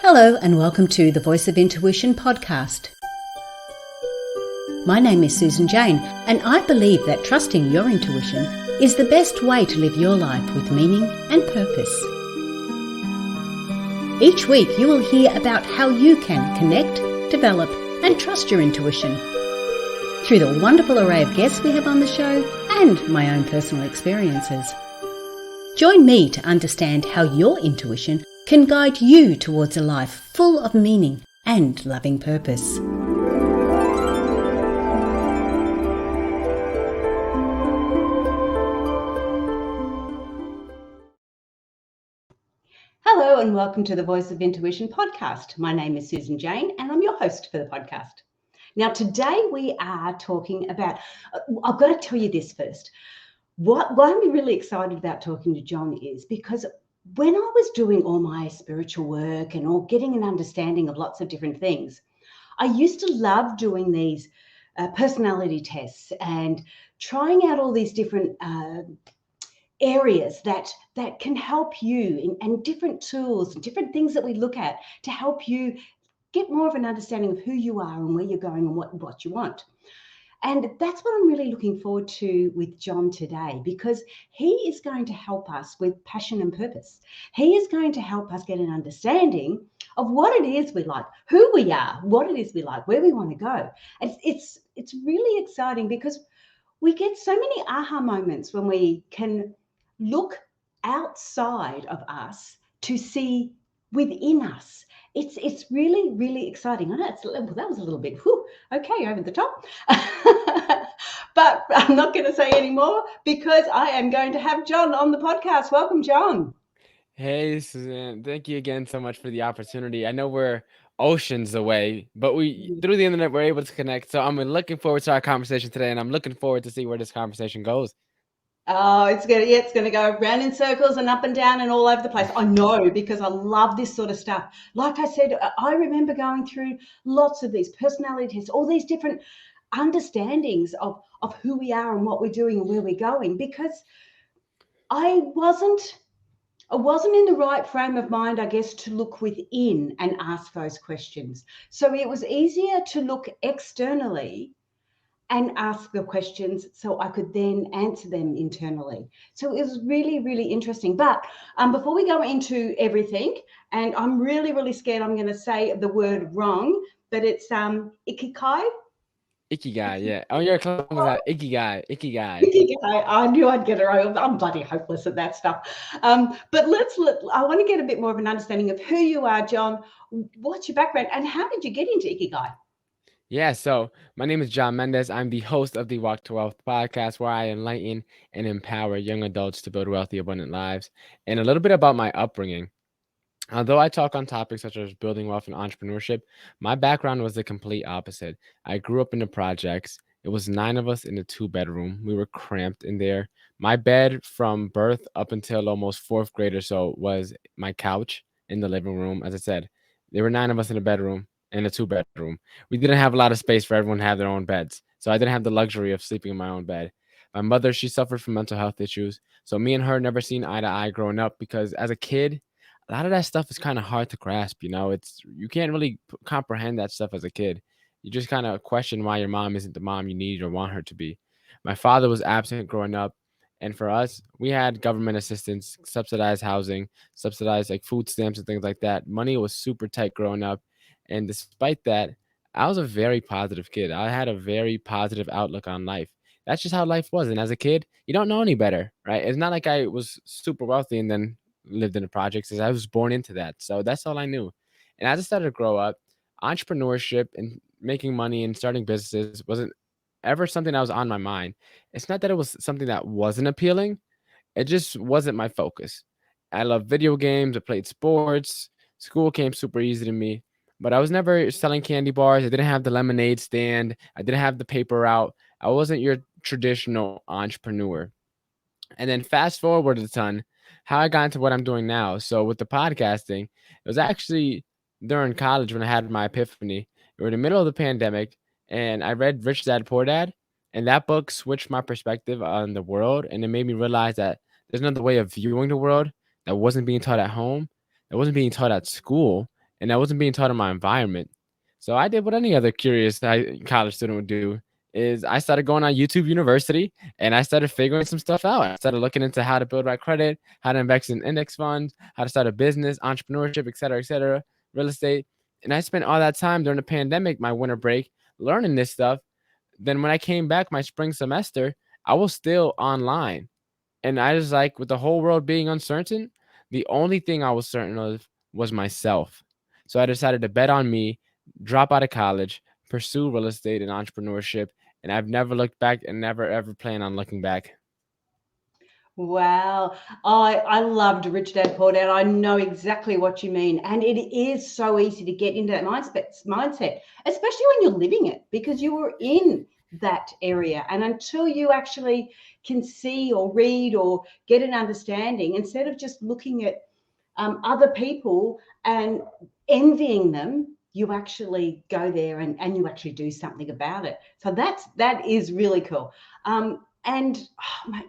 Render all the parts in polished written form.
Hello and welcome to the Voice of Intuition podcast. My name is Susan Jane and I believe that trusting your intuition is the best way to live your life with meaning and purpose. Each week you will hear about how you can connect, develop and trust your intuition through the wonderful array of guests we have on the show and my own personal experiences. Join me to understand how your intuition can guide you towards a life full of meaning and loving purpose. Hello and welcome to the Voice of Intuition podcast. My name is Susan Jane and I'm your host for the podcast. Now today we are talking about, I've got to tell you this first. Why I'm really excited about talking to John is because when I was doing all my spiritual work and all getting an understanding of lots of different things, I used to love doing these personality tests and trying out all these different areas that can help you and different tools and different things that we look at to help you get more of an understanding of who you are and where you're going and what you want. And that's what I'm really looking forward to with John today, because he is going to help us with passion and purpose. He is going to help us get an understanding of what it is we like, who we are, what it is we like, where we want to go. And it's really exciting because we get so many aha moments when we can look outside of us to see within us. It's really, really exciting. I know that was a little bit, okay, over the top. But I'm not going to say any more because I am going to have John on the podcast. Welcome, John. Hey, Suzanne. Thank you again so much for the opportunity. I know we're oceans away, but through the internet, we're able to connect. So I'm looking forward to our conversation today, and I'm looking forward to see where this conversation goes. Oh, it's going to go round in circles and up and down and all over the place. I know, because I love this sort of stuff. Like I said, I remember going through lots of these personality tests, all these different understandings of who we are and what we're doing and where we're going, because I wasn't in the right frame of mind, I guess, to look within and ask those questions. So it was easier to look externally and ask the questions so I could then answer them internally. So it was really, really interesting. But before we go into everything, and I'm really, really scared I'm going to say the word wrong, but it's Ikigai. Ikigai, yeah. Oh, you're close with that. Ikigai. I knew I'd get it wrong. I'm bloody hopeless at that stuff. But I want to get a bit more of an understanding of who you are, John. What's your background and how did you get into Ikigai? Yeah, so my name is John Mendez. I'm the host of the Walk to Wealth podcast, where I enlighten and empower young adults to build wealthy, abundant lives. And a little bit about my upbringing. Although I talk on topics such as building wealth and entrepreneurship, my background was the complete opposite. I grew up in the projects. It was 9 of us in a 2-bedroom. We were cramped in there. My bed from birth up until almost 4th grade or so was my couch in the living room. As I said, there were 9 of us in a bedroom, in a 2-bedroom. We didn't have a lot of space for everyone to have their own beds. So I didn't have the luxury of sleeping in my own bed. My mother, she suffered from mental health issues. So me and her never seen eye to eye growing up, because as a kid, a lot of that stuff is kind of hard to grasp. You can't really comprehend that stuff as a kid. You just kind of question why your mom isn't the mom you need or want her to be. My father was absent growing up, and for us, we had government assistance, subsidized housing, subsidized like food stamps and things like that. Money was super tight growing up, and despite that, I was a very positive kid. I had a very positive outlook on life. That's just how life was. And as a kid, you don't know any better, right? It's not like I was super wealthy and then lived in the projects, as I was born into that. So that's all I knew. And as I started to grow up, entrepreneurship and making money and starting businesses wasn't ever something that was on my mind. It's not that it was something that wasn't appealing, it just wasn't my focus. I love video games, I played sports, school came super easy to me, but I was never selling candy bars. I didn't have the lemonade stand, I didn't have the paper route. I wasn't your traditional entrepreneur. And then fast forward a ton, how I got into what I'm doing now. So with the podcasting, it was actually during college when I had my epiphany. We were in the middle of the pandemic, and I read Rich Dad Poor Dad, and that book switched my perspective on the world, and it made me realize that there's another way of viewing the world that wasn't being taught at home, that wasn't being taught at school, and I wasn't being taught in my environment. So I did what any other curious college student would do is I started going on YouTube University and I started figuring some stuff out. I started looking into how to build my credit, how to invest in index funds, how to start a business, entrepreneurship, et cetera, real estate. And I spent all that time during the pandemic, my winter break, learning this stuff. Then when I came back my spring semester, I was still online. And I was like, with the whole world being uncertain, the only thing I was certain of was myself. So I decided to bet on me, drop out of college, pursue real estate and entrepreneurship. And I've never looked back and never ever plan on looking back. Wow. I loved Rich Dad Poor Dad. I know exactly what you mean. And it is so easy to get into that mindset, especially when you're living it, because you were in that area. And until you actually can see or read or get an understanding, instead of just looking at other people and envying them, you actually go there and you actually do something about it. So that is really cool. And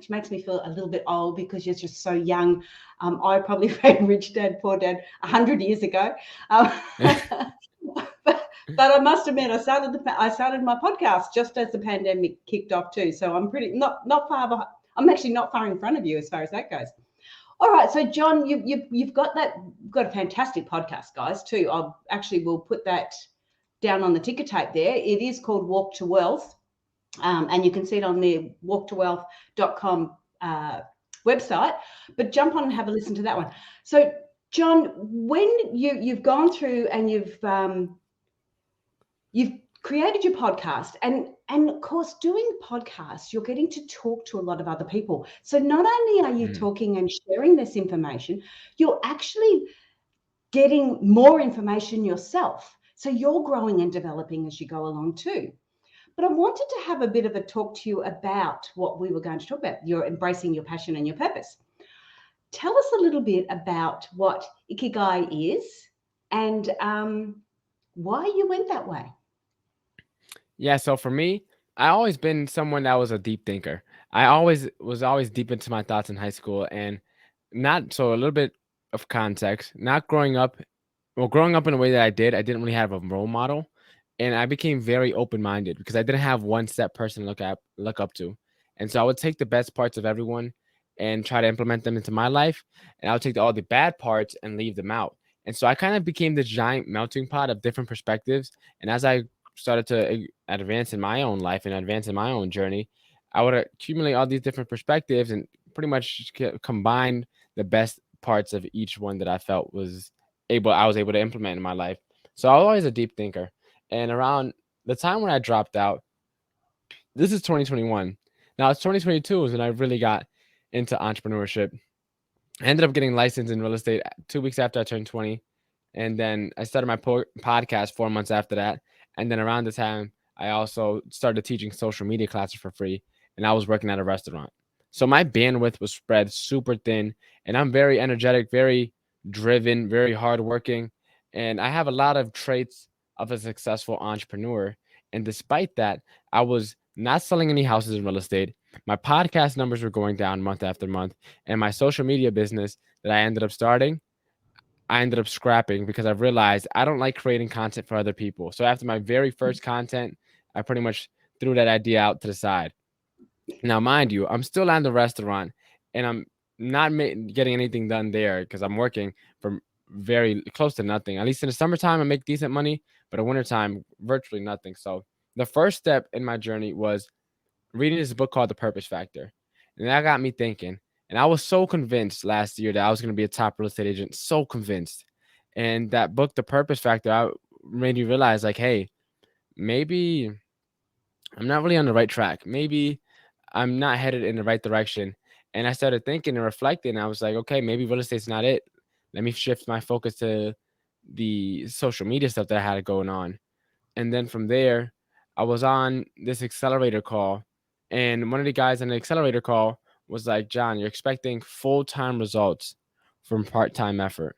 makes me feel a little bit old because you're just so young. I probably read Rich Dad Poor Dad 100 years ago. But I must admit, I started my podcast just as the pandemic kicked off too. So I'm pretty not far behind. I'm actually not far in front of you as far as that goes. All right, so John, you've got a fantastic podcast, guys. Too. We'll put that down on the ticker tape there. It is called Walk to Wealth, and you can see it on the walktowealth.com website. But jump on and have a listen to that one. So, John, when you've gone through and you've created your podcast, and of course doing podcasts, you're getting to talk to a lot of other people. So not only are you talking and sharing this information, you're actually getting more information yourself. So you're growing and developing as you go along too. But I wanted to have a bit of a talk to you about what we were going to talk about. You're embracing your passion and your purpose. Tell us a little bit about what Ikigai is and why you went that way. Yeah, so for me, I always been someone that was a deep thinker. I always was always deep into my thoughts in high school and not so a little bit of context, not growing up well, growing up in a way that I didn't really have a role model, and I became very open-minded because I didn't have one set person to look up to. And so I would take the best parts of everyone and try to implement them into my life, and I would take all the bad parts and leave them out. And so I kind of became this giant melting pot of different perspectives. And as I started to advance in my own life and advance in my own journey, I would accumulate all these different perspectives and pretty much combine the best parts of each one that I felt I was able to implement in my life. So I was always a deep thinker. And around the time when I dropped out, this is 2021. Now it's 2022 is when I really got into entrepreneurship. I ended up getting licensed in real estate 2 weeks after I turned 20. And then I started my podcast 4 months after that. And then around the time, I also started teaching social media classes for free. And I was working at a restaurant. So my bandwidth was spread super thin. And I'm very energetic, very driven, very hardworking. And I have a lot of traits of a successful entrepreneur. And despite that, I was not selling any houses in real estate. My podcast numbers were going down month after month. And my social media business that I ended up starting, I ended up scrapping because I realized I don't like creating content for other people. So after my very first content, I pretty much threw that idea out to the side. Now, mind you, I'm still at the restaurant and I'm not getting anything done there because I'm working for very close to nothing. At least in the summertime, I make decent money, but in wintertime, virtually nothing. So the first step in my journey was reading this book called The Purpose Factor. And that got me thinking. And I was so convinced last year that I was going to be a top real estate agent, so convinced. And that book, The Purpose Factor, made me realize, like, hey, maybe I'm not really on the right track. Maybe I'm not headed in the right direction. And I started thinking and reflecting. I was like, okay, maybe real estate's not it. Let me shift my focus to the social media stuff that I had going on. And then from there, I was on this accelerator call. And one of the guys on the accelerator call was like, John, you're expecting full-time results from part-time effort.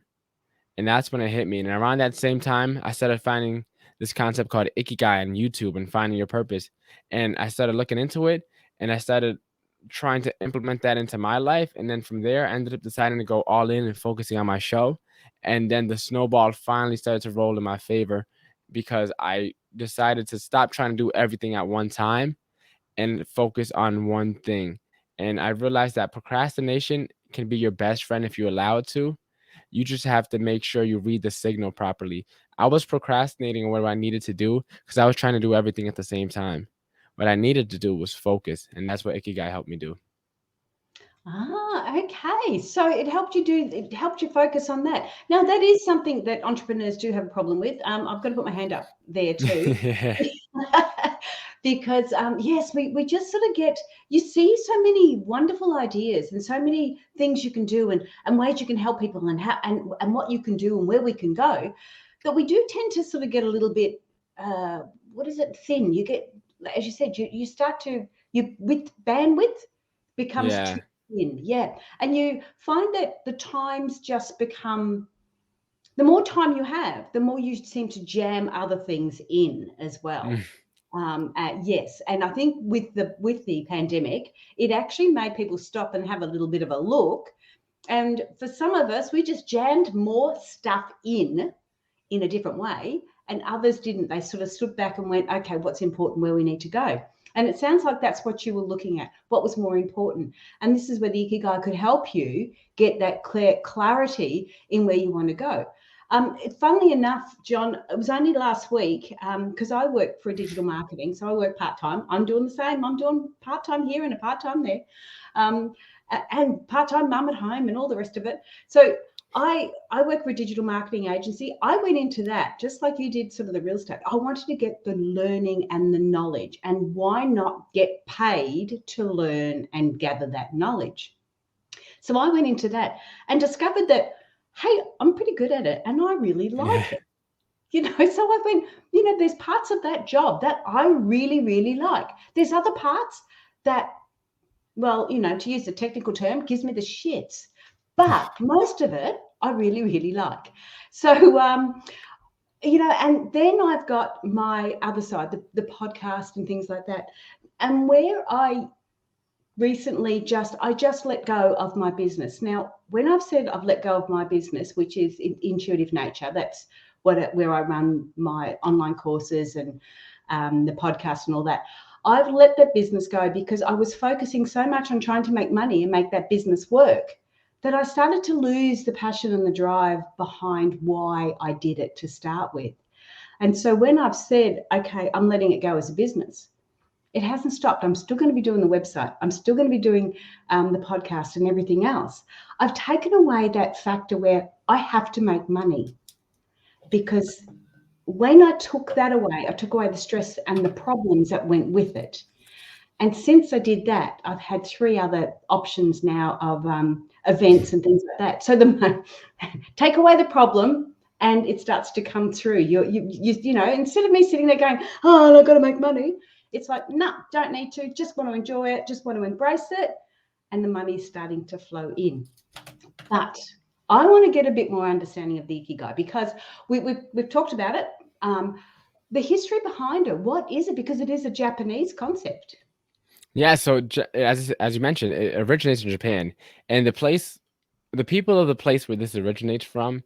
And that's when it hit me. And around that same time, I started finding this concept called Ikigai on YouTube and finding your purpose. And I started looking into it and I started trying to implement that into my life. And then from there, I ended up deciding to go all in and focusing on my show. And then the snowball finally started to roll in my favor because I decided to stop trying to do everything at one time and focus on one thing. And I realized that procrastination can be your best friend if you allow it to. You just have to make sure you read the signal properly. I was procrastinating on what I needed to do because I was trying to do everything at the same time. What I needed to do was focus, and that's what Ikigai helped me do. Okay. So it helped you focus on that. Now that is something that entrepreneurs do have a problem with. I've got to put my hand up there too. Because yes, we just sort of you see so many wonderful ideas and so many things you can do and ways you can help people and how and what you can do and where we can go, that we do tend to sort of get a little bit what is it, thin. You get, as you said, you start to, you with bandwidth becomes too Yeah. thin. Yeah. And you find that the times just become, the more time you have, the more you seem to jam other things in as well. Yes, and I think with the pandemic, it actually made people stop and have a little bit of a look. And for some of us, we just jammed more stuff in a different way, and others didn't. They sort of stood back and went, okay, what's important, where we need to go. And it sounds like that's what you were looking at. What was more important? And this is where the Ikigai could help you get that clarity in where you want to go. Funnily enough, John, it was only last week because I work for digital marketing, so I work part-time. I'm doing the same. I'm doing part-time here and a part-time there, and part-time mum at home and all the rest of it. So I work for a digital marketing agency. I went into that just like you did some of the real estate. I wanted to get the learning and the knowledge, and why not get paid to learn and gather that knowledge? So I went into that and discovered that, hey, I'm pretty good at it and I really Yeah. like it. So I went, there's parts of that job that I really, really like. There's other parts that, well, to use the technical term, gives me the shits. But most of it, I really, really like. So, and then I've got my other side, the podcast and things like that. And where I recently I just let go of my business. Now, when I've said I've let go of my business, which is intuitive nature, that's where I run my online courses and the podcast and all that. I've let that business go because I was focusing so much on trying to make money and make that business work that I started to lose the passion and the drive behind why I did it to start with. And so when I've said, okay, I'm letting it go as a business, it hasn't stopped. I'm still going to be doing the website. I'm still going to be doing the podcast and everything else. I've taken away that factor where I have to make money, because when I took that away, I took away the stress and the problems that went with it. And since I did that, I've had 3 other options now of events and things like that. So take away the problem and it starts to come through. Instead of me sitting there going, oh, I've got to make money, it's like, no, don't need to, just want to enjoy it, just want to embrace it. And the money's starting to flow in. But I want to get a bit more understanding of the Ikigai, because we've talked about it. The history behind it, what is it? Because it is a Japanese concept. Yeah, so as you mentioned, it originates in Japan, and the people of the place where this originates from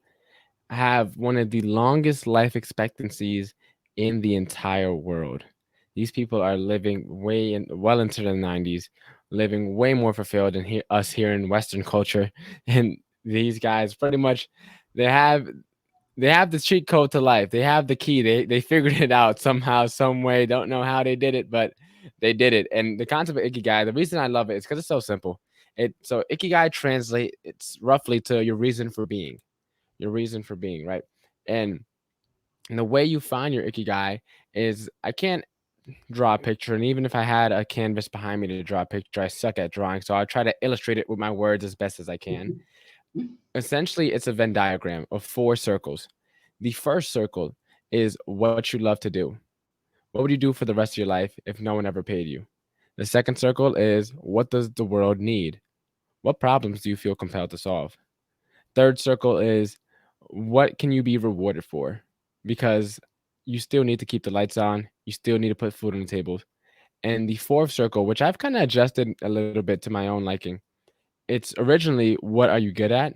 have one of the longest life expectancies in the entire world. These people are living well into their 90s, living way more fulfilled than us here in Western culture. And these guys pretty much they have they have the cheat code to life. They have the key. They figured it out somehow, some way. Don't know how they did it, but they did it. And the concept of Ikigai, the reason I love it is because it's so simple. So Ikigai translate it's roughly to your reason for being. Your reason for being, right? And the way you find your Ikigai is I can't draw a picture, and even if I had a canvas behind me to draw a picture, I suck at drawing. So I try to illustrate it with my words as best as I can. Essentially, it's a Venn diagram of 4 circles. The first circle is what you love to do. What would you do for the rest of your life if no one ever paid you? The second circle is what does the world need? What problems do you feel compelled to solve? Third circle is what can you be rewarded for? Because you still need to keep the lights on, you still need to put food on the table. And the fourth circle, which I've kind of adjusted a little bit to my own liking, it's originally what are you good at?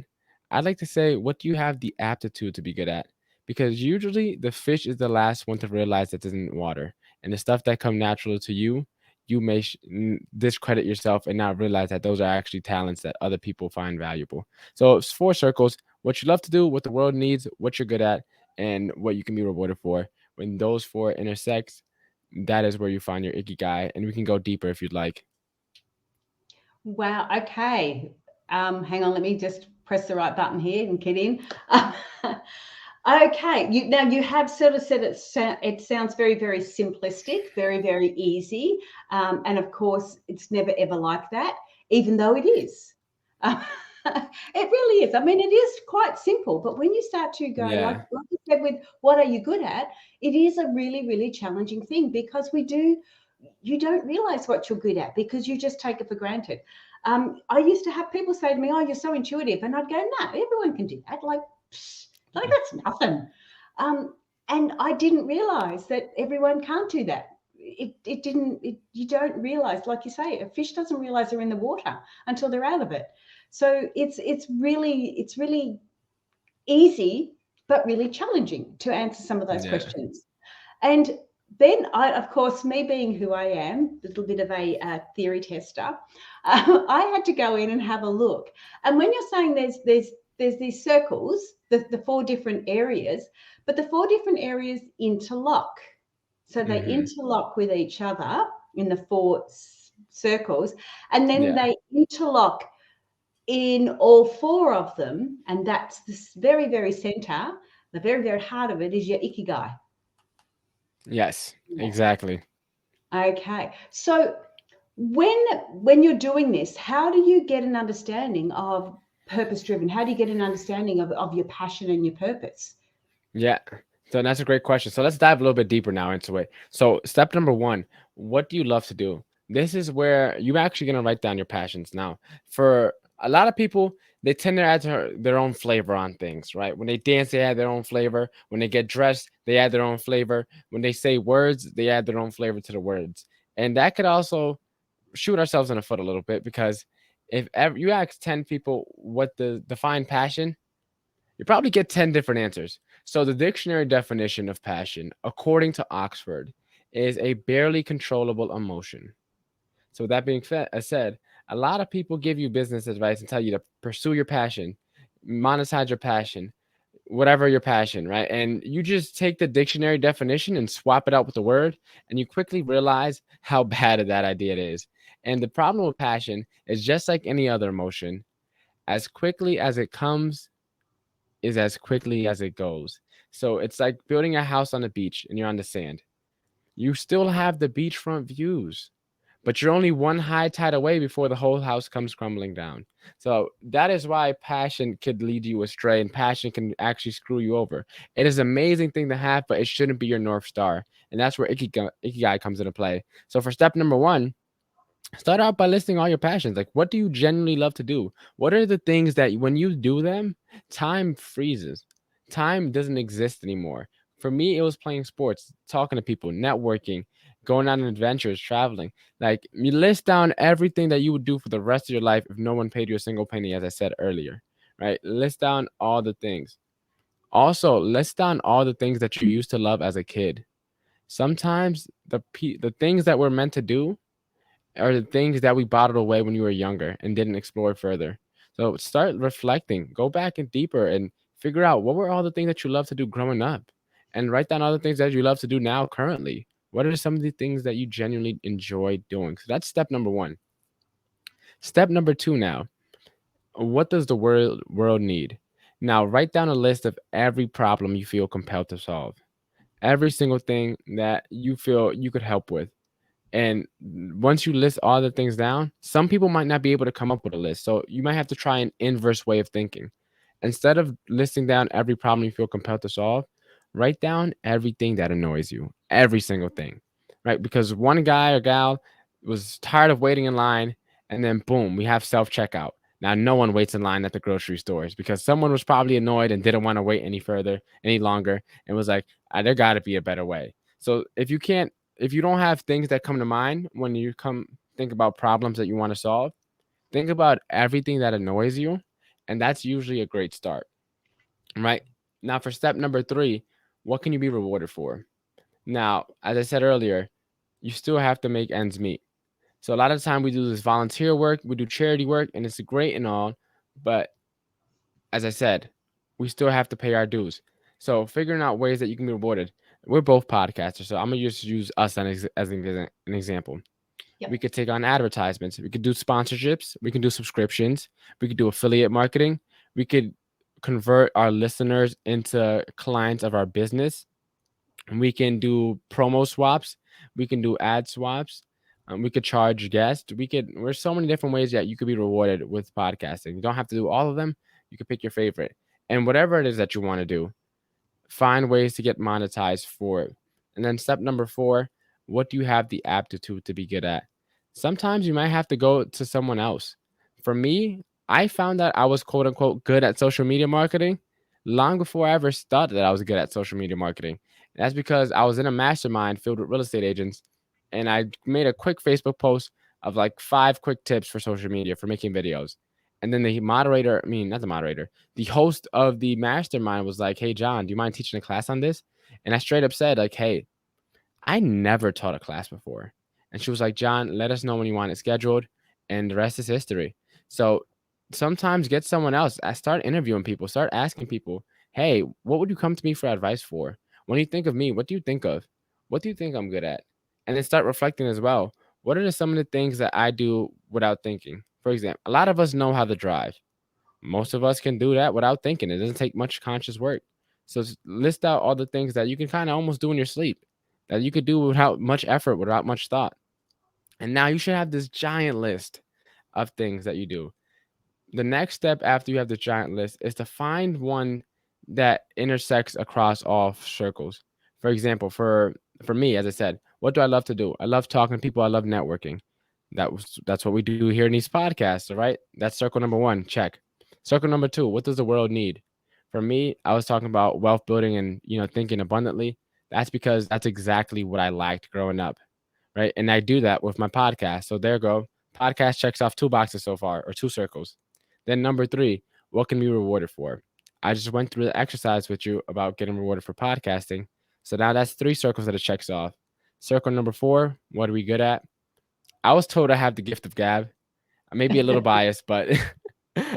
I'd like to say what do you have the aptitude to be good at? Because usually the fish is the last one to realize that it's in water. And the stuff that come natural to you, you may discredit yourself and not realize that those are actually talents that other people find valuable. So it's four circles: what you love to do, what the world needs, what you're good at, and what you can be rewarded for. When those four intersect, that is where you find your ikigai. And we can go deeper if you'd like. Wow. Okay. Hang on. Let me just press the right button here and get in. Okay. Now you have sort of said it sounds very, very simplistic, very, very easy. And of course, it's never, ever like that, even though it is. It really is. I mean, it is quite simple, but when you start to go, like Yeah. you said, with what are you good at, it is a really, really challenging thing because you don't realize what you're good at because you just take it for granted. I used to have people say to me, "Oh, you're so intuitive," and I'd go, "No, everyone can do that. Like that's nothing." And I didn't realize that everyone can't do that. It didn't. You don't realize, like you say, a fish doesn't realize they're in the water until they're out of it. So it's really easy, but really challenging to answer some of those Yeah. questions. And then of course, me being who I am, a little bit of a theory tester, I had to go in and have a look. And when you're saying there's these circles, the four different areas, but the four different areas interlock. So they Hmm. interlock with each other in the four circles, and then Yeah. they interlock in all four of them, and that's this very, very center, the very, very heart of it is your ikigai. Yes, Yeah. exactly. Okay. So when you're doing this, how do you get an understanding of purpose driven? How do you get an understanding of your passion and your purpose? Yeah. So that's a great question. So let's dive a little bit deeper now into it. So step number one, what do you love to do? This is where you're actually going to write down your passions. Now, for a lot of people, they tend to add their own flavor on things, right? When they dance, they add their own flavor. When they get dressed, they add their own flavor. When they say words, they add their own flavor to the words. And that could also shoot ourselves in the foot a little bit because if ever you ask 10 people what the define passion, you probably get 10 different answers. So, the dictionary definition of passion, according to Oxford, is a barely controllable emotion. So, with that being said, a lot of people give you business advice and tell you to pursue your passion, monetize your passion, whatever your passion, right? And you just take the dictionary definition and swap it out with the word, and you quickly realize how bad of that idea it is. And the problem with passion is just like any other emotion, as quickly as it comes, is as quickly as it goes. So it's like building a house on the beach and you're on the sand. You still have the beachfront views, but you're only one high tide away before the whole house comes crumbling down. So that is why passion could lead you astray and passion can actually screw you over. It is an amazing thing to have, but it shouldn't be your North Star. And that's where Ikigai comes into play. So for step number one, start out by listing all your passions. Like, what do you genuinely love to do? What are the things that when you do them, time freezes? Time doesn't exist anymore. For me, it was playing sports, talking to people, networking, going on adventures, traveling. Like, you list down everything that you would do for the rest of your life if no one paid you a single penny, as I said earlier, right? List down all the things. Also, list down all the things that you used to love as a kid. Sometimes the things that we're meant to do are the things that we bottled away when you were younger and didn't explore further. So start reflecting, go back and deeper and figure out what were all the things that you love to do growing up and write down all the things that you love to do now currently. What are some of the things that you genuinely enjoy doing? So that's step number one. Step number two now, what does the world need? Now write down a list of every problem you feel compelled to solve. Every single thing that you feel you could help with. And once you list all the things down, some people might not be able to come up with a list. So you might have to try an inverse way of thinking. Instead of listing down every problem you feel compelled to solve, write down everything that annoys you, every single thing, right? Because one guy or gal was tired of waiting in line, and then boom, we have self checkout. Now, no one waits in line at the grocery stores because someone was probably annoyed and didn't want to wait any longer, and was like, there got to be a better way. So if you can't if you don't have things that come to mind when you come think about problems that you want to solve, think about everything that annoys you, and that's usually a great start, right? Now, for step number 3, what can you be rewarded for? Now, as I said earlier, you still have to make ends meet. So a lot of the time we do this volunteer work, we do charity work, and it's great and all, but as I said, we still have to pay our dues. So figuring out ways that you can be rewarded. We're both podcasters, so I'm gonna just use us as an example. We Yep. could take on advertisements. We could do sponsorships. We can do subscriptions. We could do affiliate marketing. We could convert our listeners into clients of our business. We can do promo swaps. We can do ad swaps. We could charge guests. There's so many different ways that you could be rewarded with podcasting. You don't have to do all of them. You can pick your favorite. And whatever it is that you want to do, find ways to get monetized for it. And then step number 4, what do you have the aptitude to be good at? Sometimes you might have to go to someone else. For me, I found that I was quote unquote good at social media marketing long before I ever thought that I was good at social media marketing. And that's because I was in a mastermind filled with real estate agents, and I made a quick Facebook post of like 5 quick tips for social media for making videos. And then the moderator, I mean, not the moderator, the host of the mastermind was like, "Hey, John, do you mind teaching a class on this?" And I straight up said, like, "Hey, I never taught a class before." And she was like, "John, let us know when you want it scheduled." And the rest is history. So sometimes get someone else. Start interviewing people. Start asking people, "Hey, what would you come to me for advice for? When you think of me, what do you think of? What do you think I'm good at?" And then start reflecting as well. What are some of the things that I do without thinking? For example, a lot of us know how to drive. Most of us can do that without thinking. It doesn't take much conscious work. So list out all the things that you can kind of almost do in your sleep, that you could do without much effort, without much thought. And now you should have this giant list of things that you do. The next step after you have the giant list is to find one that intersects across all circles. For example, for me, as I said, what do I love to do? I love talking to people. I love networking. That's what we do here in these podcasts, all right? That's circle number 1, check. Circle number 2, what does the world need? For me, I was talking about wealth building and thinking abundantly. That's because that's exactly what I liked growing up, right? And I do that with my podcast. So there you go. Podcast checks off 2 boxes so far, or 2 circles. Then number 3, what can be rewarded for? I just went through the exercise with you about getting rewarded for podcasting. So now that's 3 circles that it checks off. Circle number 4, what are we good at? I was told I have the gift of gab. I may be a little biased, but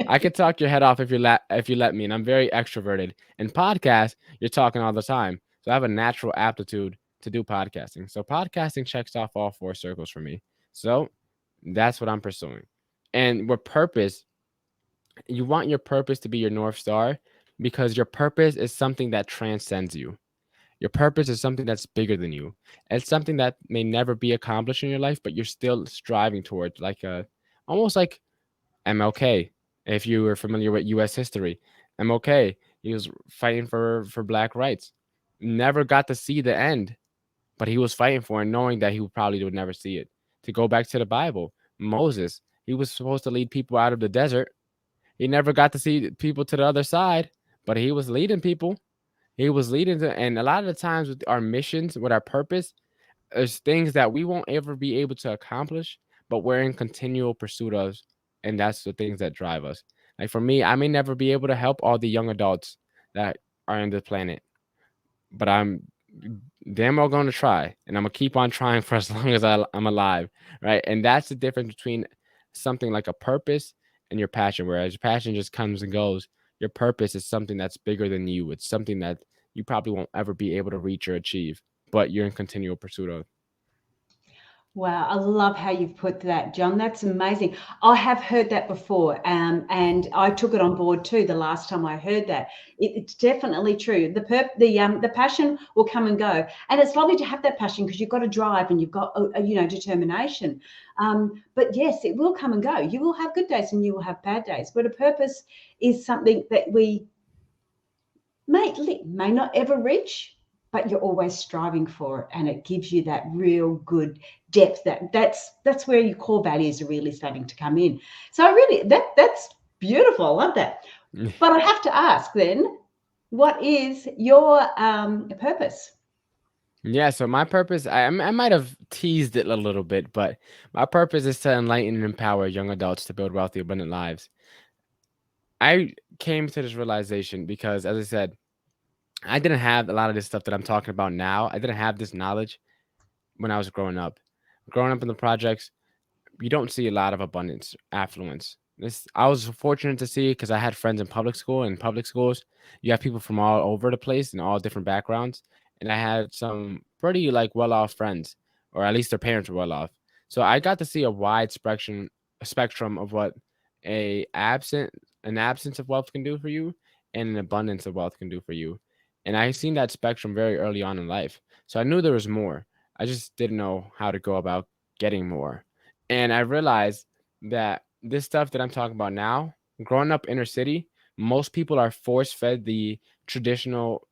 I could talk your head off if you let me. And I'm very extroverted. In podcasts, you're talking all the time. So I have a natural aptitude to do podcasting. So podcasting checks off all 4 circles for me. So that's what I'm pursuing. And with purpose, you want your purpose to be your North Star, because your purpose is something that transcends you. Your purpose is something that's bigger than you. It's something that may never be accomplished in your life, but you're still striving towards, like almost like MLK. If you were familiar with U.S. history, MLK, he was fighting for black rights. Never got to see the end, but he was fighting for it, knowing that he probably would never see it. To go back to the Bible, Moses, he was supposed to lead people out of the desert. He never got to see people to the other side, but he was leading people. He was leading to, and a lot of the times with our missions, with our purpose, there's things that we won't ever be able to accomplish, but we're in continual pursuit of, and that's the things that drive us. Like for me, I may never be able to help all the young adults that are on the planet, but I'm damn well going to try, and I'm gonna keep on trying for as long as I'm alive, right? And that's the difference between something like a purpose and your passion. Whereas your passion just comes and goes, your purpose is something that's bigger than you. It's something that you probably won't ever be able to reach or achieve, but you're in continual pursuit of. Wow, I love how you've put that, John. That's amazing. I have heard that before, and I took it on board too. The last time I heard that, it's definitely true. The passion will come and go, and it's lovely to have that passion because you've got a drive and you've got determination. But yes, it will come and go. You will have good days and you will have bad days. But a purpose is something that we may not ever reach, but you're always striving for it, and it gives you that real good depth. That's where your core values are really starting to come in. So I really that's beautiful. I love that. But I have to ask then, what is your purpose? Yeah, so my purpose, I might have teased it a little bit, but my purpose is to enlighten and empower young adults to build wealthy, abundant lives. I came to this realization because, as I said, I didn't have a lot of this stuff that I'm talking about now. I didn't have this knowledge when I was growing up. Growing up in the projects, you don't see a lot of abundance, affluence. This I was fortunate to see because I had friends in public school. In public schools, you have people from all over the place and all different backgrounds. And I had some pretty like well-off friends, or at least their parents were well off. So I got to see a wide spectrum of what a absent an absence of wealth can do for you and an abundance of wealth can do for you. And I seen that spectrum very early on in life. So I knew there was more. I just didn't know how to go about getting more. And I realized that this stuff that I'm talking about now, growing up inner city, most people are force fed the traditional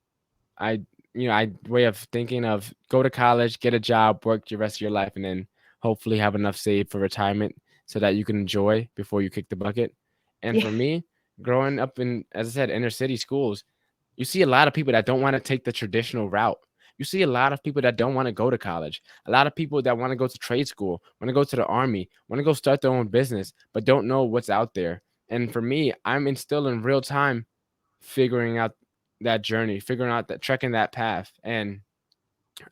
I I way of thinking of go to college, get a job, work your rest of your life, and then hopefully have enough saved for retirement so that you can enjoy before you kick the bucket. And Yeah, for me, growing up in, as I said, inner city schools, you see a lot of people that don't want to take the traditional route. You see a lot of people that don't want to go to college. A lot of people that want to go to trade school, want to go to the army, want to go start their own business, but don't know what's out there. And for me, I'm in still in real time figuring out that journey, figuring out that trekking that path. And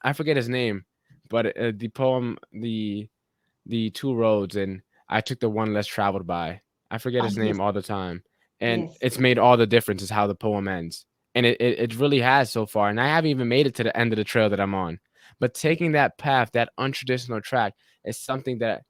I forget his name, but the poem, the two roads, and I took the one less traveled by. I forget his yes, name all the time, and yes. it's made all the difference is how the poem ends, and it really has so far. And I haven't even made it to the end of the trail that I'm on, but taking that path, that untraditional track, is something that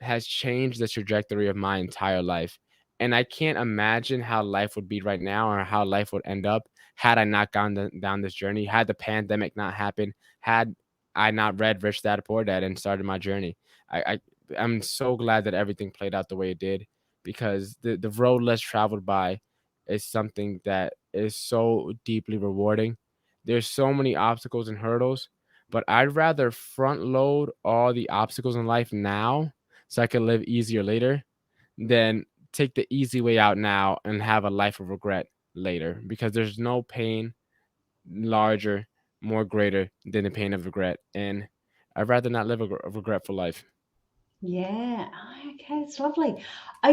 has changed the trajectory of my entire life. And I can't imagine how life would be right now or how life would end up had I not gone down this journey, had the pandemic not happened, had I not read Rich Dad Poor Dad and started my journey. I I'm so glad that everything played out the way it did because the road less traveled by is something that is so deeply rewarding. There's so many obstacles and hurdles, but I'd rather front load all the obstacles in life now so I can live easier later than take the easy way out now and have a life of regret later because there's no pain larger, more greater than the pain of regret. And I'd rather not live a regretful life. Yeah. Okay, it's lovely. I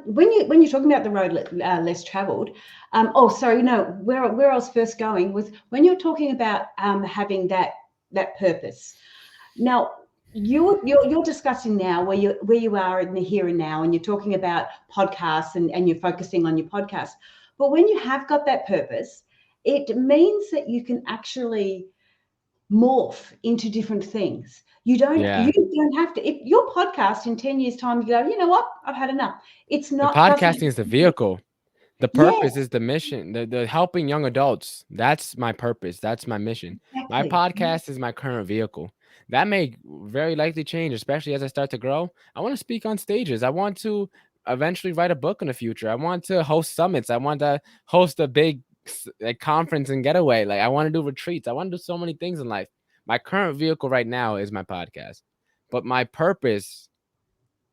when you're talking about the road less travelled, oh sorry, no, where I was first going was when you're talking about having that purpose. Now you're discussing now where you are in the here and now, and you're talking about podcasts and you're focusing on your podcast. But when you have got that purpose, it means that you can actually morph into different things. You Yeah. don't have to. If your podcast in 10 years' time, you go, you know what, I've had enough. It's The not doesn't have podcasting is the to be. vehicle. The Yes, purpose is the mission. The helping young adults. That's my purpose. That's my mission. My exactly. podcast is my current vehicle. That may very likely change, especially as I start to grow. I want to speak on stages. I want to eventually write a book in the future. I want to host summits. I want to host a big like conference and getaway. Like I want to do retreats. I want to do so many things in life. My current vehicle right now is my podcast. But my purpose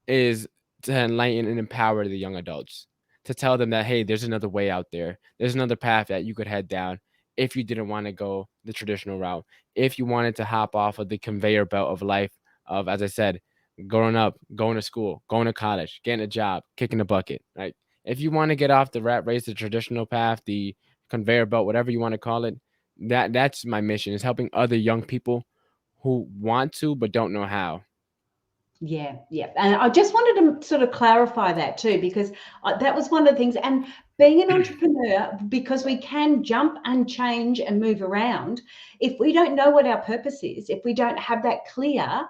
is to enlighten and empower the young adults, to tell them that, hey, there's another way out there. There's another path that you could head down if you didn't want to go the traditional route. If you wanted to hop off of the conveyor belt of life, of, as I said, growing up, going to school, going to college, getting a job, kicking a bucket, right? If you want to get off the rat race, the traditional path, the conveyor belt, whatever you want to call it, that's my mission, is helping other young people who want to but don't know how. Yeah, yeah. And I just wanted to sort of clarify that too, because that was one of the things. And being an entrepreneur, because we can jump and change and move around, if we don't know what our purpose is, if we don't have that clear,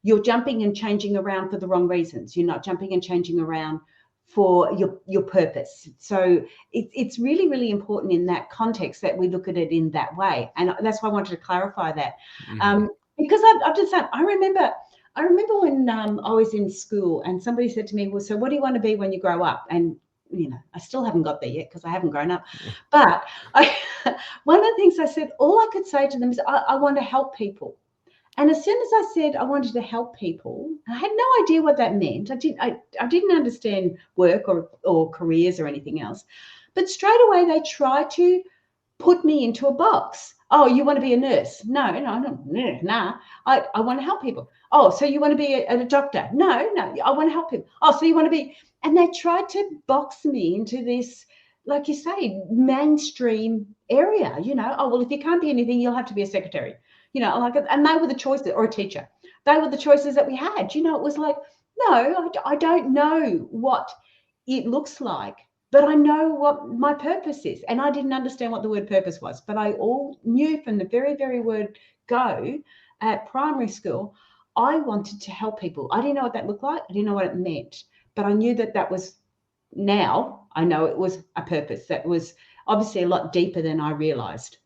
you're jumping and changing around for the wrong reasons. You're not jumping and changing around for your purpose. So it's really, really important in that context that we look at it in that way. And that's why I wanted to clarify that. Mhm. Because I've just said, I remember when I was in school and somebody said to me, well, so what do you want to be when you grow up? And, I still haven't got there yet because I haven't grown up. But one of the things I said, all I could say to them is, I want to help people. And as soon as I said I wanted to help people, I had no idea what that meant. I didn't understand work or careers or anything else. But straight away, they tried to put me into a box. Oh, you want to be a nurse? No, nah. I want to help people. Oh, so you want to be a doctor? No, I want to help people. Oh, so you want to be, and they tried to box me into this, like you say, mainstream area, oh, well, if you can't be anything, you'll have to be a secretary, like, and they were the choices, or a teacher. They were the choices that we had. It was like, no, I don't know what it looks like, but I know what my purpose is. And I didn't understand what the word purpose was, but I all knew from the very, very word go at primary school, I wanted to help people. I didn't know what that looked like. I didn't know what it meant, but I knew that was, now I know it was a purpose that was obviously a lot deeper than I realized.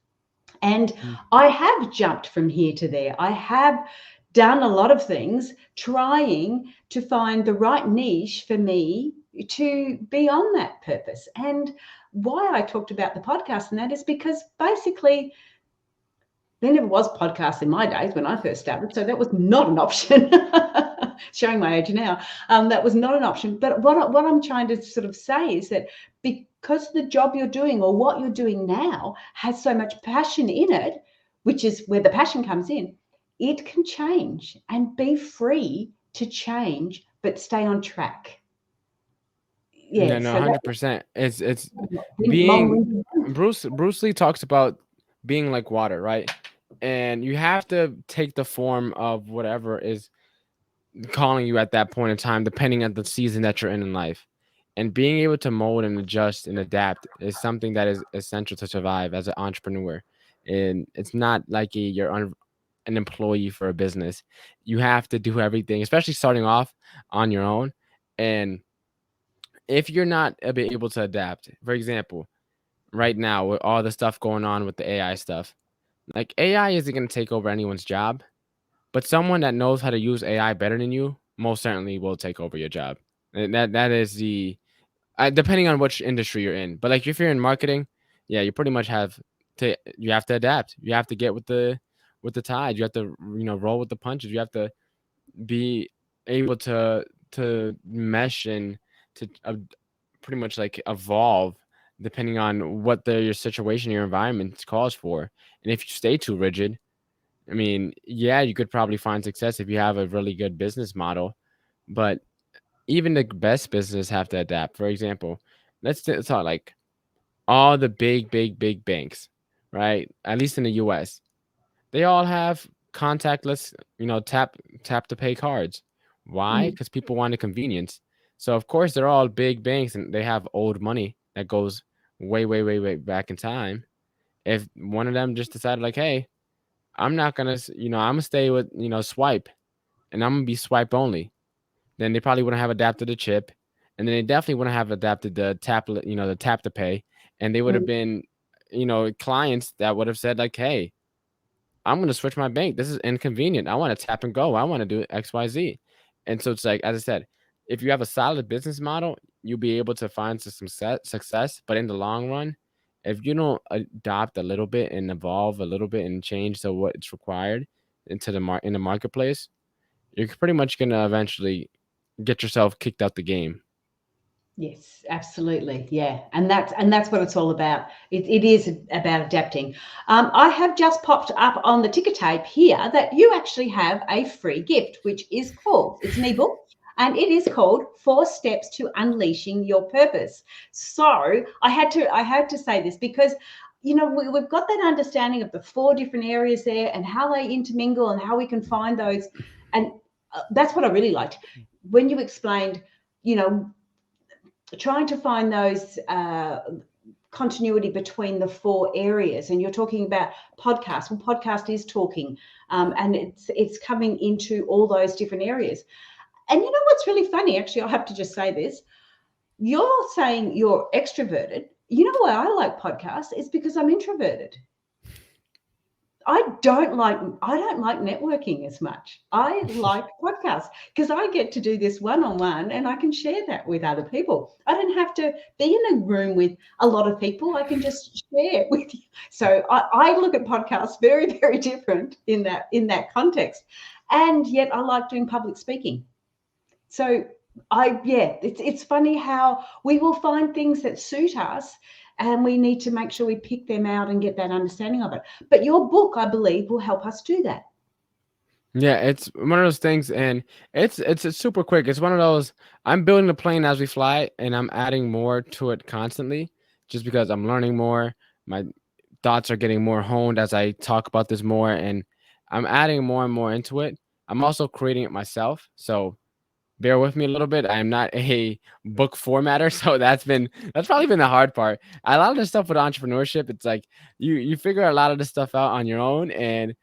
And I have jumped from here to there. I have done a lot of things trying to find the right niche for me to be on that purpose. And why I talked about the podcast and that is because basically there never was podcasts in my days when I first started, so that was not an option. Showing my age now, that was not an option. But what I'm trying to sort of say is that because the job you're doing or what you're doing now has so much passion in it, which is where the passion comes in, it can change and be free to change, but stay on track. Yeah, Yeah, no, so 100%. It's being long. Bruce Lee talks about being like water, right? And you have to take the form of whatever is calling you at that point in time, depending on the season that you're in life. And being able to mold and adjust and adapt is something that is essential to survive as an entrepreneur. And it's not like you're an employee for a business. You have to do everything, especially starting off on your own. And if you're not able to adapt, for example, right now with all the stuff going on with the AI stuff, like AI isn't going to take over anyone's job, but someone that knows how to use AI better than you most certainly will take over your job. And that is the depending on which industry you're in. But like if you're in marketing, yeah, you pretty much you have to adapt. You have to get with the tide. You have to roll with the punches. You have to be able to mesh and to pretty much like evolve depending on what your situation, your environment calls for. And if you stay too rigid, I mean, yeah, you could probably find success if you have a really good business model, but even the best businesses have to adapt. For example, let's talk like all the big banks, right? At least in the US, they all have contactless, tap to pay cards. Why? Because people want the convenience. So of course they're all big banks and they have old money that goes way back in time. If one of them just decided like, hey, I'm not gonna, I'm gonna stay with, swipe, and I'm gonna be swipe only, then they probably wouldn't have adapted the chip, and then they definitely wouldn't have adapted the the tap to pay, and they would have been, clients that would have said like, hey, I'm going to switch my bank. This is inconvenient. I want to tap and go. I want to do XYZ. And so it's like, as I said, if you have a solid business model, you'll be able to find some success. But in the long run, if you don't adopt a little bit and evolve a little bit and change to what's required into in the marketplace, you're pretty much going to eventually get yourself kicked out the game. Yes, absolutely. Yeah. And that's what it's all about. It is about adapting. I have just popped up on the ticker tape here that you actually have a free gift, which is called, it's an ebook, and it is called 4 Steps to Unleashing Your Purpose. So I had to say this because we've got that understanding of the 4 different areas there and how they intermingle and how we can find those. And that's what I really liked when you explained, trying to find those continuity between the 4 areas. And you're talking about podcast. Well, podcast is talking, and it's coming into all those different areas. And you know what's really funny? Actually, I have to just say this. You're saying you're extroverted. You know why I like podcasts? It's because I'm introverted. I don't like networking as much. I like podcasts because I get to do this one-on-one and I can share that with other people. I don't have to be in a room with a lot of people. I can just share with you. So I look at podcasts very, very different in that context. And yet I like doing public speaking. So Yeah, it's funny how we will find things that suit us, and we need to make sure we pick them out and get that understanding of it. But your book, I believe, will help us do that. Yeah, it's one of those things, and it's super quick. It's one of those, I'm building the plane as we fly, and I'm adding more to it constantly, just because I'm learning more. My thoughts are getting more honed as I talk about this more, and I'm adding more and more into it. I'm also creating it myself, so bear with me a little bit. I am not a book formatter, so that's probably been the hard part. A lot of the stuff with entrepreneurship, it's like you figure a lot of the stuff out on your own, and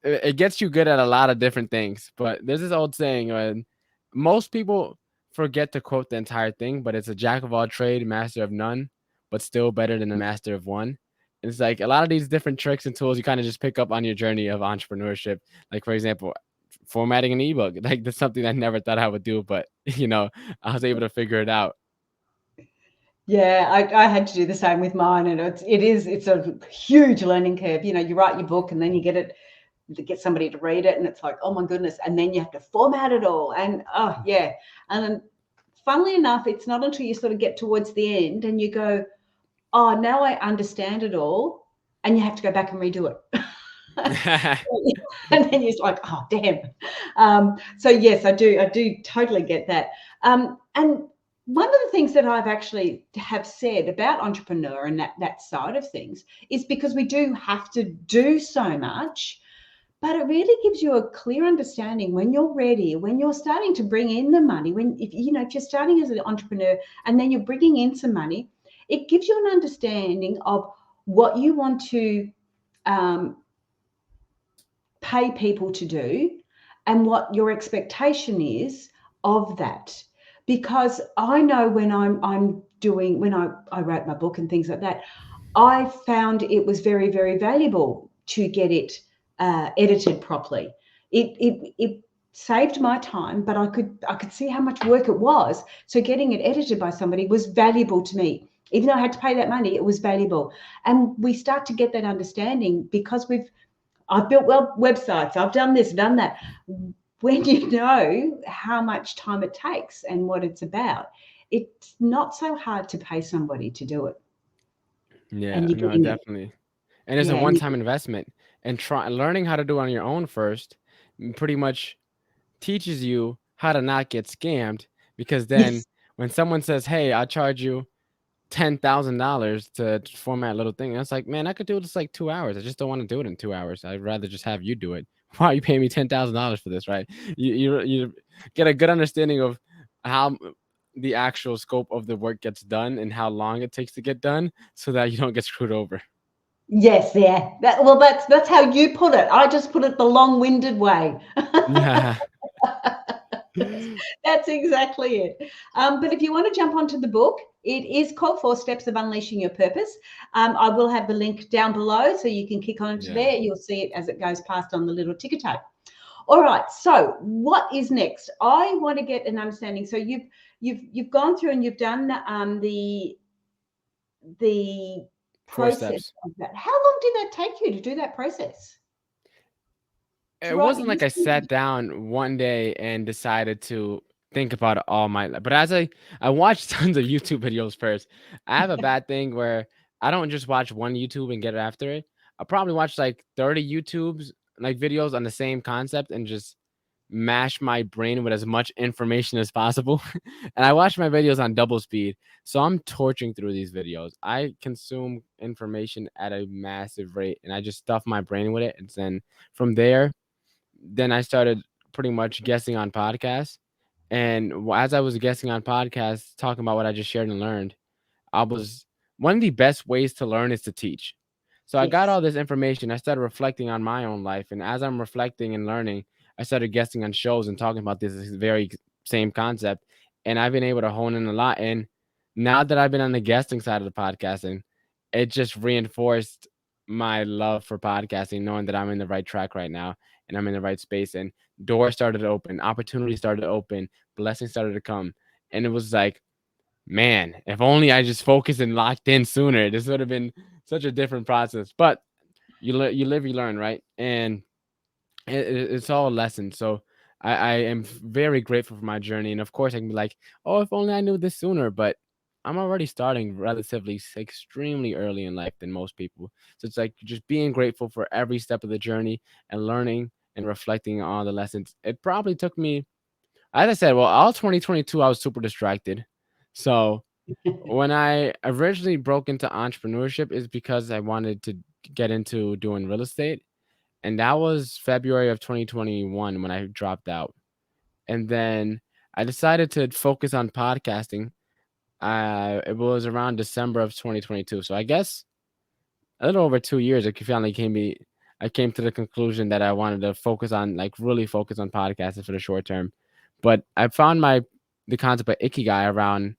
it gets you good at a lot of different things. But there's this old saying when most people forget to quote the entire thing, but it's a jack of all trade, master of none, but still better than a master of one. And it's like a lot of these different tricks and tools you kind of just pick up on your journey of entrepreneurship. Like for example, formatting an ebook. Like that's something I never thought I would do, but I was able to figure it out. Yeah, I had to do the same with mine, and it's a huge learning curve. You write your book, and then you get somebody to read it, and it's like, oh my goodness, and then you have to format it all, and oh yeah, and then funnily enough, it's not until you sort of get towards the end and you go, oh, now I understand it all, and you have to go back and redo it. And then you're like, oh damn. So yes, I do totally get that. And one of the things that I've actually have said about entrepreneur and that side of things is because we do have to do so much, but it really gives you a clear understanding when you're ready, when you're starting to bring in the money, if you're starting as an entrepreneur and then you're bringing in some money, it gives you an understanding of what you want to um, pay people to do and what your expectation is of that. Because I know when I'm doing, when I wrote my book and things like that, I found it was very, very valuable to get it edited properly. It saved my time, but I could see how much work it was. So getting it edited by somebody was valuable to me. Even though I had to pay that money, it was valuable. And we start to get that understanding because I've built websites, I've done this, done that. When you know how much time it takes and what it's about, it's not so hard to pay somebody to do it. Yeah, And you're no, getting it. definitely. And it's a Yeah. And one-time investment. And learning how to do it on your own first pretty much teaches you how to not get scammed, because then yes. when someone says, "Hey, I'll charge you $10,000 to format a little thing," and it's like, man, I could do this like 2 hours. I just don't want to do it in 2 hours. I'd rather just have you do it. Why are you paying me $10,000 for this, right? You get a good understanding of how the actual scope of the work gets done and how long it takes to get done, so that you don't get screwed over. Yes, yeah. That's how you put it. I just put it the long-winded way. Yeah. That's exactly it. But if you want to jump onto the book, it is called Four Steps of Unleashing Your Purpose. I will have the link down below so you can click onto Yeah. there. You'll see it as it goes past on the little ticker tape. All right. So what is next? I want to get an understanding. So you've gone through and you've done the Four process steps. of that. How long did that take you to do that process? To It write wasn't the like I history? sat down one day and decided to think about it all my life. But as I watched tons of YouTube videos first. I have a bad thing where I don't just watch one YouTube and get after it. I probably watch like 30 YouTubes like videos on the same concept and just mash my brain with as much information as possible. And I watch my videos on double speed. So I'm torching through these videos. I consume information at a massive rate and I just stuff my brain with it. And then from there, then I started pretty much guessing on podcasts. And as I was guessing on podcasts, talking about what I just shared and learned, I was one of the best ways to learn is to teach. So I got Yes. all this information. I started reflecting on my own life. And as I'm reflecting and learning, I started guesting on shows and talking about this very same concept. And I've been able to hone in a lot. And now that I've been on the guesting side of the podcasting, it just reinforced my love for podcasting, knowing that I'm in the right track right now and I'm in the right space. And doors started to open, opportunities started to open, blessings started to come. And it was like, man, if only I just focused and locked in sooner, this would have been such a different process. But you live, you learn, right? And it's all a lesson. So I am very grateful for my journey. And of course, I can be like, oh, if only I knew this sooner. But I'm already starting relatively extremely early in life than most people. So it's like just being grateful for every step of the journey and learning and reflecting on the lessons. It probably took me, as I said, well, all 2022, I was super distracted. So when I originally broke into entrepreneurship is because I wanted to get into doing real estate. And that was February of 2021 when I dropped out. And then I decided to focus on podcasting. It was around December of 2022. So I guess a little over 2 years, it finally I came to the conclusion that I wanted to focus on, like, really focus on podcasting for the short term. But I found the concept of Ikigai around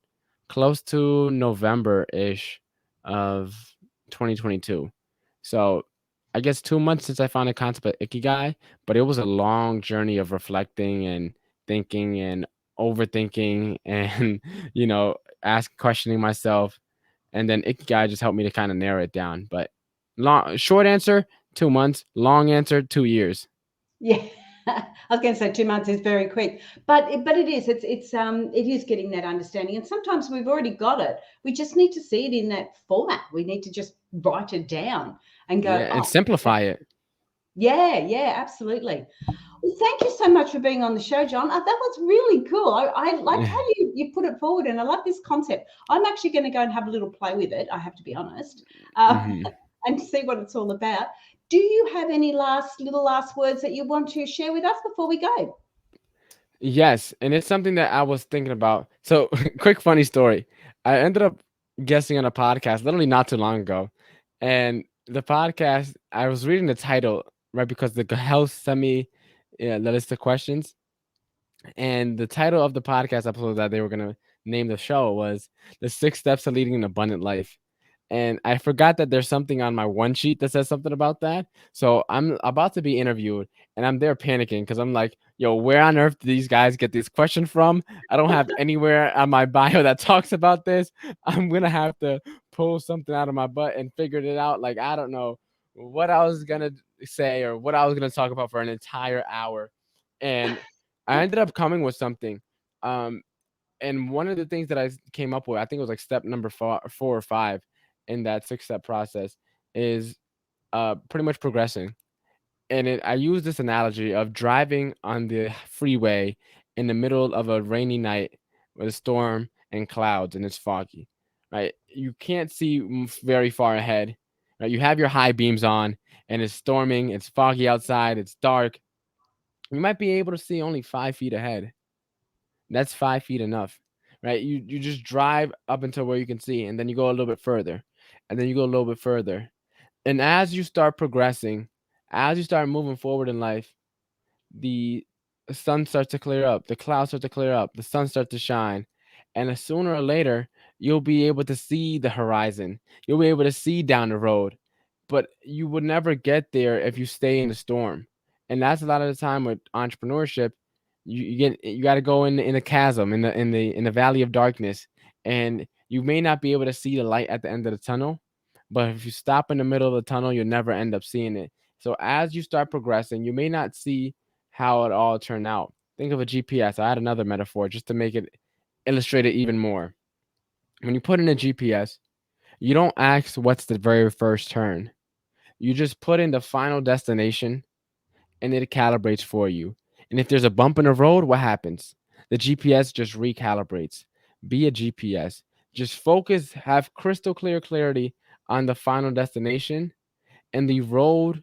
close to November-ish of 2022. So I guess 2 months since I found the concept of Ikigai, but it was a long journey of reflecting and thinking and overthinking and, you know, questioning myself, and then Ikigai just helped me to kind of narrow it down. But short answer, 2 months. Long answer, 2 years. Yeah. I was going to say 2 months is very quick, but it is. It is getting that understanding, and sometimes we've already got it. We just need to see it in that format. We need to just write it down and Yeah, go, and oh, simplify it. yeah, yeah, absolutely. Well, thank you so much for being on the show, John. That was really cool. I like how you put it forward, and I love this concept. I'm actually going to go and have a little play with it. I have to be honest, Hmm. and see what it's all about. Do you have any last words that you want to share with us before we go? Yes, and it's something that I was thinking about. So, quick funny story. I ended up guessing on a podcast literally not too long ago, and the podcast, I was reading the title right because the host sent me, yeah, the list of questions, and the title of the podcast episode that they were gonna name the show was "The 6 Steps to Leading an Abundant Life." And I forgot that there's something on my one sheet that says something about that. So I'm about to be interviewed, and I'm there panicking because I'm like, yo, where on earth do these guys get this question from? I don't have anywhere on my bio that talks about this. I'm gonna have to pull something out of my butt and figure it out. Like, I don't know what I was gonna say or what I was gonna talk about for an entire hour. And I ended up coming with something. Um, and one of the things that I came up with, I think it was like step number four or five in that 6 step process, is pretty much progressing. And I use this analogy of driving on the freeway in the middle of a rainy night with a storm and clouds and it's foggy, right? You can't see very far ahead, right? You have your high beams on and it's storming, it's foggy outside, it's dark. You might be able to see only 5 feet ahead. That's 5 feet enough, right? You just drive up until where you can see, and then you go a little bit further, and then you go a little bit further. And as you start progressing, as you start moving forward in life, the sun starts to clear up, the clouds start to clear up, the sun starts to shine, and sooner or later, you'll be able to see the horizon. You'll be able to see down the road, but you would never get there if you stay in the storm. And that's a lot of the time with entrepreneurship. You got to go in the chasm, in the valley of darkness, and you may not be able to see the light at the end of the tunnel. But if you stop in the middle of the tunnel, you'll never end up seeing it. So as you start progressing, you may not see how it all turned out. Think of a GPS. I had another metaphor just to make it illustrate it even more. When you put in a GPS, you don't ask what's the very first turn. You just put in the final destination and it calibrates for you. And if there's a bump in the road, what happens? The GPS just recalibrates. Be a GPS. Just focus, have crystal clear clarity on the final destination, and the road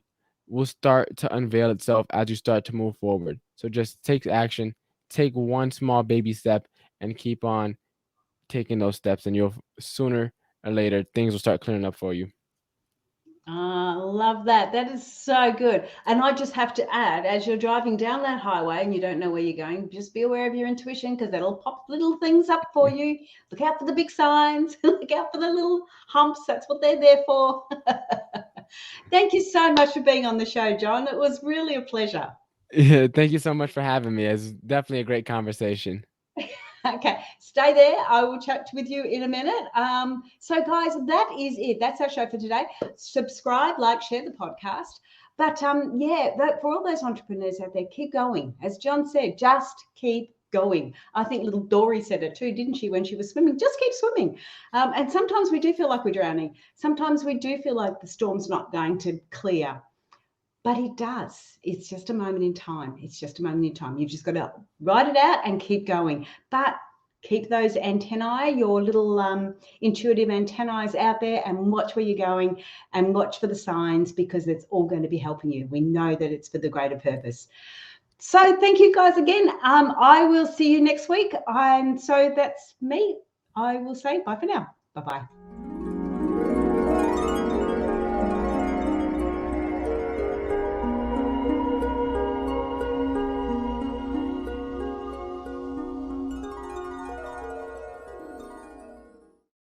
will start to unveil itself as you start to move forward. So just take action, take one small baby step, and keep on taking those steps, and you'll sooner or later things will start clearing up for you. Love that. That is so good. And I just have to add, as you're driving down that highway and you don't know where you're going, just be aware of your intuition because that'll pop little things up for you. Look out for the big signs, look out for the little humps. That's what they're there for. Thank you so much for being on the show, John. It was really a pleasure. Yeah, thank you so much for having me. It's definitely a great conversation. Okay, stay there. I will chat with you in a minute. So, guys, that is it. That's our show for today. Subscribe, like, share the podcast. But yeah, for all those entrepreneurs out there, keep going. As John said, just keep going. I think little Dory said it too, didn't she, when she was swimming? Just keep swimming. And sometimes we do feel like we're drowning. Sometimes we do feel like the storm's not going to clear. But it does. It's just a moment in time. It's just a moment in time. You've just got to write it out and keep going. But keep those antennae, your little intuitive antennae out there, and watch where you're going and watch for the signs, because it's all going to be helping you. We know that it's for the greater purpose. So thank you guys again. I will see you next week. And so that's me. I will say bye for now. Bye-bye.